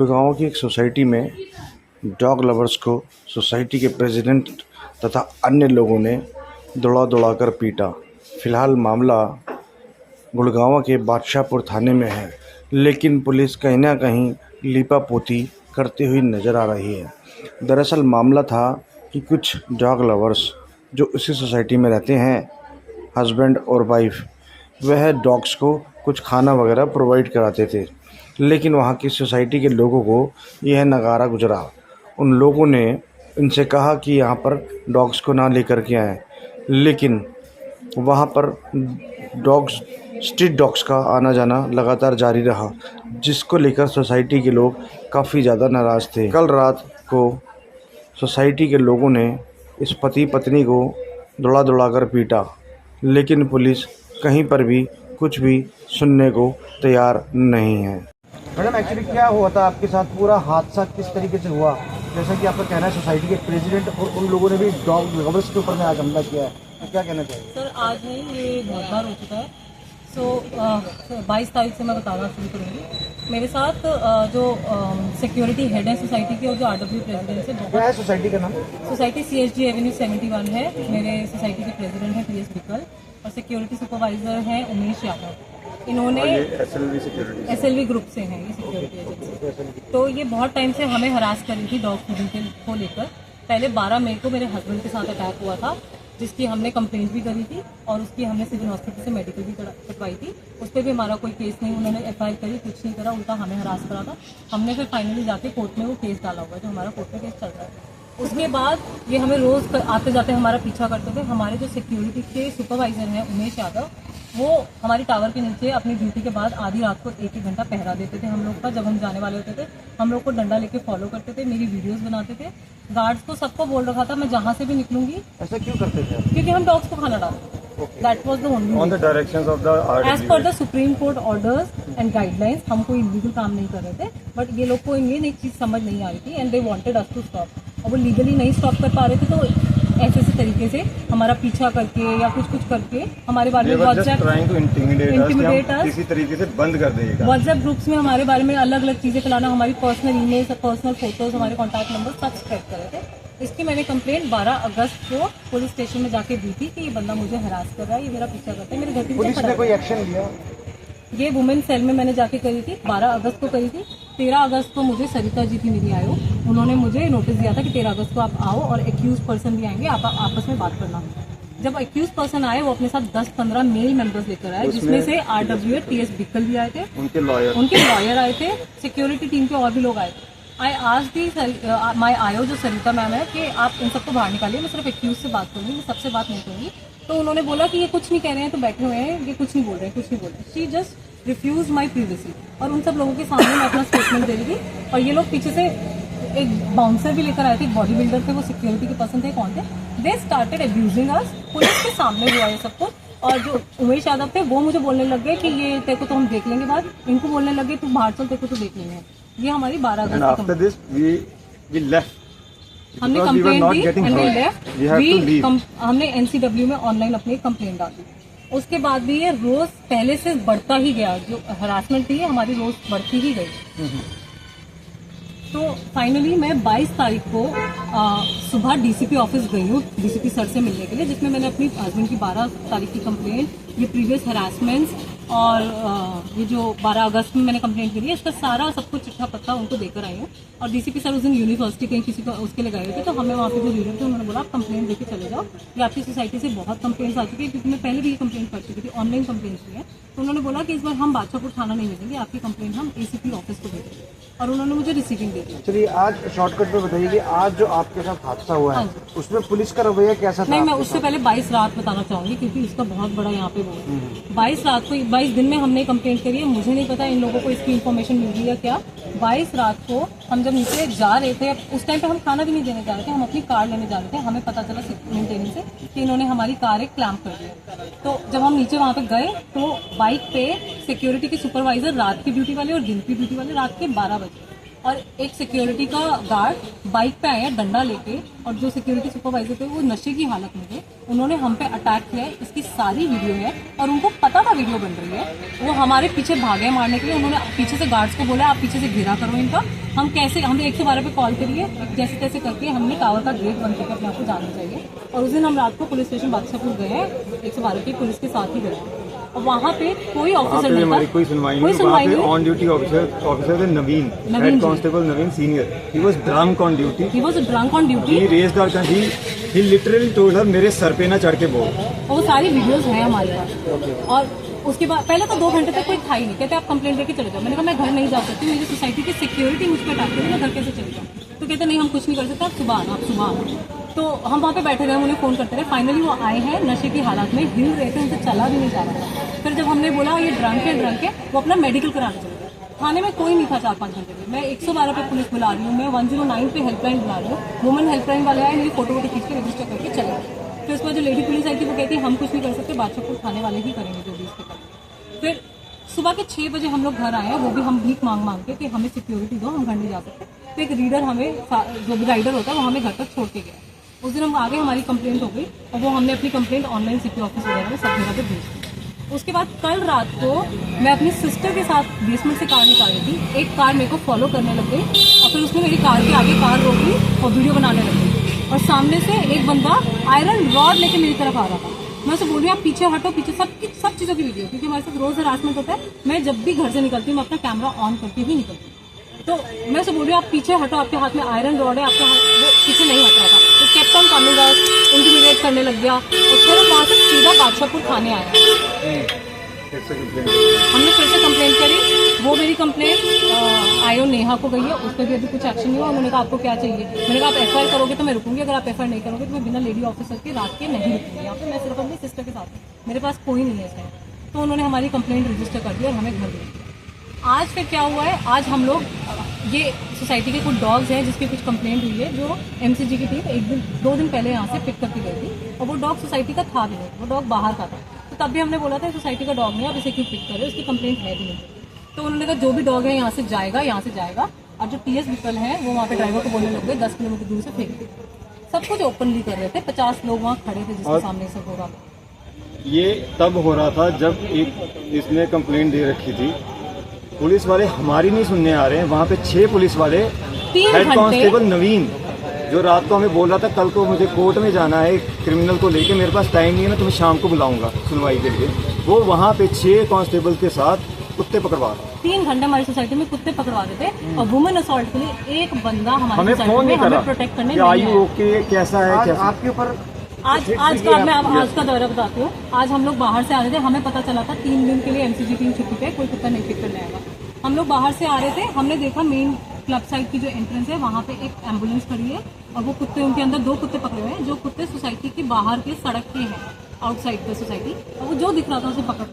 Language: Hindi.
गुड़गांव की एक सोसाइटी में डॉग लवर्स को सोसाइटी के प्रेसिडेंट तथा अन्य लोगों ने दौड़ा कर पीटा। फिलहाल मामला गुड़गांव के बादशाहपुर थाने में है, लेकिन पुलिस कहीं ना कहीं लीपापोती करती हुई नज़र आ रही है। दरअसल मामला था कि कुछ डॉग लवर्स जो उसी सोसाइटी में रहते हैं, हस्बैंड और वाइफ, वह डॉग्स को कुछ खाना वगैरह प्रोवाइड कराते थे, लेकिन वहाँ की सोसाइटी के लोगों को यह नगारा गुजरा। उन लोगों ने इनसे कहा कि यहाँ पर डॉग्स को ना लेकर के आएँ, लेकिन वहाँ पर स्ट्रीट डॉग्स का आना जाना लगातार जारी रहा, जिसको लेकर सोसाइटी के लोग काफ़ी ज़्यादा नाराज़ थे। कल रात को सोसाइटी के लोगों ने इस पति पत्नी को दौड़ा कर पीटा, लेकिन पुलिस कहीं पर भी कुछ भी सुनने को तैयार नहीं है। मैडम, एक्चुअली क्या हुआ था आपके साथ? पूरा हादसा किस तरीके से हुआ? जैसा कि आपका कहना है सोसाइटी के प्रेसिडेंट और उन लोगों ने भी डॉग लवर्स के ऊपर में आज हमला किया है, तो क्या कहना चाहिए? सर, आज नहीं, ये बहुत बार हो चुका है। 22 तारीख से मैं बताना शुरू करूँगी। मेरे साथ जो सिक्योरिटी हेड है सोसाइटी के और जो RW प्रेसिडेंट है। क्या है सोसाइटी का नाम? सोसाइटी CSG एवेन्यू 71 है। मेरे सोसाइटी के प्रेसिडेंट है PS बिकल और सिक्योरिटी सुपरवाइजर है उमेश यादव। इन्होंने SLV ग्रुप से हैं, ये सिक्योरिटी एजेंसी। तो ये बहुत टाइम से हमें हरास कर रही थी डॉग फीडिंग को लेकर। पहले 12 मई को मेरे हस्बैंड के साथ अटैक हुआ था, जिसकी हमने कंप्लेंट भी करी थी और उसकी हमने सिविल हॉस्पिटल से मेडिकल भी कटवाई थी। उस पर भी हमारा कोई केस नहीं, उन्होंने FIR करी, कुछ नहीं करा, उल्टा हमें हरास करा था। हमने फिर फाइनली जाके कोर्ट में वो केस डाला हुआ है, जो हमारा कोर्ट में केस चल रहा है। उसके बाद ये हमें रोज़ आते जाते हमारा पीछा करते थे। हमारे जो सिक्योरिटी के सुपरवाइजर हैं उमेश यादव, वो हमारी टावर के नीचे अपनी ड्यूटी के बाद आधी रात को 1-1 घंटा पहरा देते थे हम लोग का। जब हम जाने वाले होते थे हम लोग को डंडा लेके फॉलो करते थे, मेरी वीडियोस बनाते थे। गार्ड्स को सबको बोल रखा था मैं जहाँ से भी निकलूंगी। ऐसा क्यों करते थे? क्योंकि हम डॉग्स को खाना डालते थे। That was the only on the directions of the as per the Supreme Court orders and guidelines. हम कोई इलीगल काम नहीं कर रहे थे, बट ये लोग को ये एक चीज़ समझ नहीं आ रही थी and they wanted us to stop. और वो लीगली नहीं स्टॉप कर पा रहे थे, तो ऐसे तरीके से हमारा पीछा करके या कुछ करके हमारे बारे में व्हाट्सएप किसी तरीके से बंद कर देगा। व्हाट्सएप ग्रुप्स में हमारे बारे में अलग अलग चीज़ें फैलाना, हमारी पर्सनल ईमेल, पर्सनल फोटोज, हमारे कॉन्टैक्ट नंबर सब स्प्रेड कर रहे थे। इसकी मैंने कंप्लेंट 12 अगस्त को पुलिस स्टेशन में जाके दी थी कि ये बंदा मुझे हरास कर रहा है, ये मेरा पीछा करता है, मेरे घर के पुलिस ने कोई एक्शन लिया? ये वुमेन सेल में मैंने जाके करी थी, 12 अगस्त को करी थी। 13 अगस्त को मुझे सरिता जी थी मेरी आयो, उन्होंने मुझे नोटिस दिया था कि 13 अगस्त को आप आओ और एक्यूज पर्सन भी आएंगे, आप आपस में बात करना। जब एक्यूज पर्सन आए, वो अपने साथ 10-15 मेल मेंबर्स लेकर आए, जिसमें से RW PS बिकल भी आए थे, उनके लॉयर आए थे, सिक्योरिटी टीम के और भी लोग आए थे। आई आज दी माई आयो जो सरिता मैम है कि आप इन सबको बाहर निकालिए, मैं सिर्फ एक्यूज से बात करूंगी, मैं सबसे बात नहीं करूंगी। तो उन्होंने बोला कि ये कुछ नहीं कह रहे हैं, तो बैठे हुए हैं, ये कुछ नहीं बोल रहे हैं। She just refuse my privacy. और उन सब लोगों के सामने मैं अपना स्टेटमेंट दे रही थी, और ये लोग पीछे से एक बाउंसर भी लेकर आए थे, बॉडी बिल्डर थे, वो सिक्योरिटी के पर्सन थे। कौन थे? They started abusing us. Police के सामने हुआ ये सब कुछ। और जो उमेश यादव थे वो मुझे बोलने लग गए कि ये तेरे को तो हम देख लेंगे बात। इनको बोलने लगे तू बाहर चल, तेरे को तो देख लेंगे। ये हमारी 12 अगस्त हमने कंप्लेंट दी एंड वी लेफ्ट। हमने NCW में ऑनलाइन अपनी कंप्लेंट डाली। उसके बाद भी ये रोज पहले से बढ़ता ही गया, जो हरासमेंट थी हमारी रोज बढ़ती ही गई। तो फाइनली मैं 22 तारीख को सुबह DCP ऑफिस गई हूँ, DCP सर से मिलने के लिए, जिसमें मैंने अपनी हस्बैंड की 12 तारीख की कंप्लेंट, ये प्रीवियस हरासमेंट्स और ये जो 12 अगस्त में मैंने कंप्लेंट करी है, इसका सारा सब कुछ चिट्ठा पत्ता उनको देकर आई हूँ। और DCP सर उस दिन यूनिवर्सिटी कहीं किसी को उसके लिए गए थे, तो हमें वहाँ पे जो लीडर थे उन्होंने बोला आप कंप्लेंट देके चले जाओ, ये आपकी सोसाइटी से बहुत कंप्लेंट्स आ चुकी है, क्योंकि मैं पहले भी ये कंप्लेंट कर चुकी थी, ऑनलाइन कंप्लेंट्स भी है। तो उन्होंने बोला कि इस बार हम बादशाहपुर थाना नहीं भेजेंगे, आपकी कंप्लेंट हम ACP ऑफिस को भेजेंगे, और उन्होंने मुझे रिसीविंग दे दी। चलिए, आज शॉर्टकट में बताइए कि आज जो आपके साथ हादसा हुआ है, उसमें पुलिस का रवैया कैसा था? नहीं, मैं उससे पहले 22 रात बताना चाहूंगी, क्योंकि इसका बहुत बड़ा यहाँ पे वो है। 22 रात को, 22 दिन में हमने कंप्लेंट करी है, मुझे नहीं पता इन लोगों को इसकी इन्फॉर्मेशन मिल रही है क्या। 22 रात को हम जब नीचे जा रहे थे, उस टाइम पे हम खाना भी नहीं देने जा रहे थे, हम अपनी कार लेने जा रहे थे। हमें पता चला मेंटेनेंस से कि इन्होंने हमारी कार एक क्लैम्प कर दिया। तो जब हम नीचे वहाँ पे गए, तो बाइक पे सिक्योरिटी के सुपरवाइजर, रात की ड्यूटी वाले और दिन की ड्यूटी वाले, रात के 12 बजे और एक सिक्योरिटी का गार्ड बाइक पे आया डंडा लेके, और जो सिक्योरिटी सुपरवाइजर थे वो नशे की हालत में थे, उन्होंने हम पे अटैक किया है। इसकी सारी वीडियो है और उनको पता था वीडियो बन रही है, वो हमारे पीछे भागे मारने के लिए। उन्होंने पीछे से गार्ड्स को बोला आप पीछे से घेरा करो इनका। हम कैसे, हमने 112 पे कॉल करिए, जैसे तैसे करके हमने टावर का गेट बंद करके अपने आप को जाना चाहिए। और उस दिन हम रात को पुलिस स्टेशन बादशाहपुर गए हैं, 112 की पुलिस के साथ ही गए, और वहाँ पे कोई ऑफिसर नहीं था, कोई सुनवाई नहीं। ऑन ड्यूटी ऑफिसर थे Naveen, head constable Naveen senior. He was drunk on duty. He was drunk on duty. He raised our he literally told her मेरे सर पे ना चढ़ के बोल। और वो सारी वीडियोस हैं हमारे पास। और उसके बाद पहले तो 2 घंटे तक कोई था ही नहीं, कहते आप कंप्लेंट लेके चले जाओ। मैंने कहा मैं घर नहीं जा सकती, मेरी सोसाइटी की सिक्योरिटी मुझ पर अटैक करेगी, मैं घर कैसे चले जाऊँ? तो कहते नहीं हम कुछ नहीं कर सकते, आप सुबह आना। तो हम वहाँ पे बैठे रहे, उन्हें फ़ोन करते रहे। फाइनली वो आए हैं नशे की हालत में, हिल रहे थे, उनसे चला भी नहीं जा रहा था। फिर जब हमने बोला ये ड्रंक है, वो अपना मेडिकल कराने चले गए। थाने में कोई नहीं था 4-5 घंटे में। मैं 112 पे पुलिस बुला रही हूँ, मैं 109 पे हेल्पलाइन बुला रही हूँ। वुमेन हेल्पलाइन वाले आए, मेरी फोटो खींच के रजिस्टर करके चले गए। फिर उसके बाद जो लेडी पुलिस आई थी वो कहती हम कुछ नहीं कर सकते, बादशाहपुर थाने वाले ही करेंगे जो भी इसके करेंगे। फिर सुबह के 6 बजे हम लोग घर आए हैं, वो भी हम भीख मांग के कि हमें सिक्योरिटी दो, हम घर नहीं जा सकते। तो एक रीडर हमें, जो भी राइडर होता है वो हमें घर तक छोड़ के गया। उस दिन हम आगे, हमारी कंप्लेंट हो गई और वो हमने अपनी कंप्लेंट ऑनलाइन सिटी ऑफिस वगैरह में सब जगह पे भेज दी। उसके बाद कल रात को मैं अपनी सिस्टर के साथ बेसमेंट से कार निकाली थी, एक कार मेरे को फॉलो करने लग गई और फिर उसने मेरी कार के आगे कार रोक ली और वीडियो बनाने लग गई। और सामने से एक बंदा आयरन रॉड लेके मेरी तरफ आ रहा था। मैं उसे बोल रही हूँ आप पीछे हटो, पीछे सब चीज़ों की वीडियो, क्योंकि हमारे साथ रोज हरासमेंट होता है। मैं जब भी घर से निकलती हूँ मैं अपना कैमरा ऑन करके ही निकलती हूँ। तो मैं उसे बोल रही हूँ आप पीछे हटो, आपके हाथ में आयरन रॉड है, आपके हाथ, वो पीछे नहीं हट रहा था। तो kept on coming out, intimidate करने लग गया और फिर वहाँ से सीधा बादशाहपुर थाने आया। हमने फिर से कंप्लेंट करी, वो मेरी कंप्लेंट आयो नेहा को गई है, उस पर भी अभी कुछ एक्शन नहीं हुआ। उन्होंने कहा आपको क्या चाहिए? मैंने कहा आप एफआईआर करोगे तो मैं रुकूंगी, अगर आप एफआईआर नहीं करोगे तो मैं बिना लेडी ऑफिसर के रात के नहीं रुकूंगी यहाँ पे। मैं सिर्फ अपनी सिस्टर के साथ हूँ, मेरे पास कोई नहीं है इस टाइम। तो उन्होंने हमारी कंप्लेंट रजिस्टर कर दी और हमें घर भेज दिया। आज फिर क्या हुआ है, आज हम लोग, ये सोसाइटी के कुछ डॉग्स हैं जिसकी कुछ कंप्लेंट हुई है, जो एमसीजी की टीम 2 दिन पहले यहाँ से पिक करके गई थी और वो डॉग सोसाइटी का था भी नहीं, वो डॉग बाहर का था। तो तब भी हमने बोला था सोसाइटी का डॉग नहीं, आप इसे क्यों पिक कर रहे हो, उसकी कंप्लेंट है भी नहीं। तो उन्होंने कहा जो भी डॉग है यहाँ से जाएगा। और जो टीएस व्हीकल है वो वहाँ पे ड्राइवर को बोलने लग गए 10 किलोमीटर दूर से फेंक दे। सब कुछ ओपनली कर रहे थे, 50 लोग वहाँ खड़े थे जिसके सामने सब हो रहा था। ये तब हो रहा था जब एक इसने कंप्लेंट दे रखी थी। पुलिस वाले हमारी नहीं सुनने आ रहे हैं, वहाँ पे 6 पुलिस वाले, हेड कांस्टेबल नवीन जो रात को हमें बोल रहा था कल को मुझे कोर्ट में जाना है क्रिमिनल को लेके, मेरे पास टाइम नहीं है, मैं तुम्हें शाम को बुलाऊंगा सुनवाई के लिए, वो वहाँ पे 6 कांस्टेबल के साथ कुत्ते पकड़वा रहे। 3 घंटे हमारी सोसाइटी में कुत्ते पकड़वा रहे थे और वुमेन असॉल्ट के लिए एक बंदा हमें हमारी फोन नहीं करा, प्रोटेक्ट करने आर यू ओके, कैसा है, कैसा आपके ऊपर आज का मैं आज का दौरा बताती हूँ। आज हम लोग बाहर से आ रहे थे, हमें पता चला था 3 दिन के लिए एमसीजी टीम छुट्टी पे, कोई कुत्ता नहीं पिक करने आएगा। हम लोग बाहर से आ रहे थे, हमने देखा मेन क्लब साइड की जो एंट्रेंस है वहाँ पे एक एम्बुलेंस खड़ी है और वो कुत्ते, उनके अंदर 2 कुत्ते पकड़े हुए हैं, जो कुत्ते सोसाइटी के बाहर के सड़क के हैं, आउटसाइड द सोसाइटी, और वो जो दिख रहा था उसे पकड़